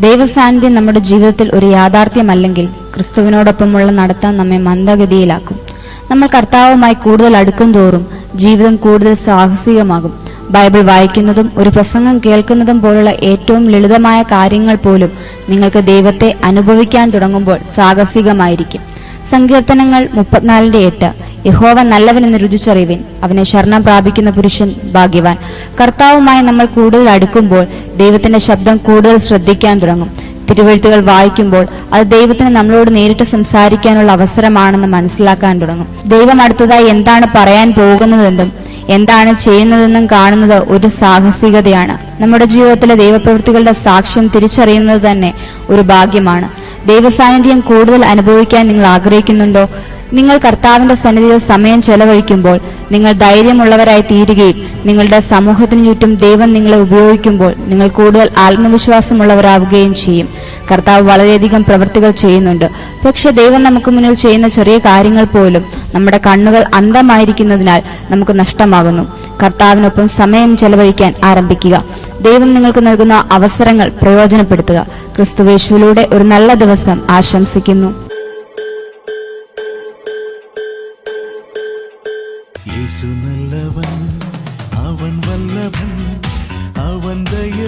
ദൈവസാന്നിധ്യം നമ്മുടെ ജീവിതത്തിൽ ഒരു യാഥാർത്ഥ്യമല്ലെങ്കിൽ ക്രിസ്തുവിനോടൊപ്പമുള്ള നടത്തം നമ്മെ മന്ദഗതിയിലാക്കും. നമ്മൾ കർത്താവുമായി കൂടുതൽ അടുക്കും തോറും ജീവിതം കൂടുതൽ സാഹസികമാകും. ബൈബിൾ വായിക്കുന്നതും ഒരു പ്രസംഗം കേൾക്കുന്നതും പോലുള്ള ഏറ്റവും ലളിതമായ കാര്യങ്ങൾ പോലും നിങ്ങൾക്ക് ദൈവത്തെ അനുഭവിക്കാൻ തുടങ്ങുമ്പോൾ സാഹസികമായിരിക്കും. സങ്കീർത്തനങ്ങൾ 34:8 യഹോവ നല്ലവനെന്ന് രുചിച്ചറിവിൻ, അവനെ ശരണം പ്രാപിക്കുന്ന പുരുഷൻ ഭാഗ്യവാൻ. കർത്താവുമായി നമ്മൾ കൂടുതൽ അടുക്കുമ്പോൾ ദൈവത്തിന്റെ ശബ്ദം കൂടുതൽ ശ്രദ്ധിക്കാൻ തുടങ്ങും. തിരുവെഴുത്തുകൾ വായിക്കുമ്പോൾ അത് ദൈവത്തിന് നമ്മളോട് നേരിട്ട് സംസാരിക്കാനുള്ള അവസരമാണെന്ന് മനസ്സിലാക്കാൻ തുടങ്ങും. ദൈവം അടുത്തതായി എന്താണ് പറയാൻ പോകുന്നതെന്നും എന്താണ് ചെയ്യുന്നതെന്നും കാണുന്നത് ഒരു സാഹസികതയാണ്. നമ്മുടെ ജീവിതത്തിലെ ദൈവപ്രവൃത്തികളുടെ സാക്ഷ്യം തിരിച്ചറിയുന്നത് തന്നെ ഒരു ഭാഗ്യമാണ്. ദൈവസാന്നിധ്യം കൂടുതൽ അനുഭവിക്കാൻ നിങ്ങൾ ആഗ്രഹിക്കുന്നുണ്ടോ? നിങ്ങൾ കർത്താവിന്റെ സന്നിധിയിൽ സമയം ചെലവഴിക്കുമ്പോൾ നിങ്ങൾ ധൈര്യമുള്ളവരായി തീരുകയും നിങ്ങളുടെ സമൂഹത്തിനു ചുറ്റും ദൈവം നിങ്ങളെ ഉപയോഗിക്കുമ്പോൾ നിങ്ങൾ കൂടുതൽ ആത്മവിശ്വാസമുള്ളവരാവുകയും ചെയ്യും. കർത്താവ് വളരെയധികം പ്രവൃത്തികൾ ചെയ്യുന്നുണ്ട്. പക്ഷെ ദൈവം നമുക്ക് മുന്നിൽ ചെയ്യുന്ന ചെറിയ കാര്യങ്ങൾ പോലും നമ്മുടെ കണ്ണുകൾ അന്ധമായിരിക്കുന്നതിനാൽ നമുക്ക് നഷ്ടമാകുന്നു. കർത്താവിനൊപ്പം സമയം ചെലവഴിക്കാൻ ആരംഭിക്കുക. ദൈവം നിങ്ങൾക്ക് നൽകുന്ന അവസരങ്ങൾ പ്രയോജനപ്പെടുത്തുക. ക്രിസ്തുയേശുവിലൂടെ ഒരു നല്ല ദിവസം ആശംസിക്കുന്നു. യേശു നല്ലവൻ, അവൻ വല്ലഭൻ, അവൻ ദയ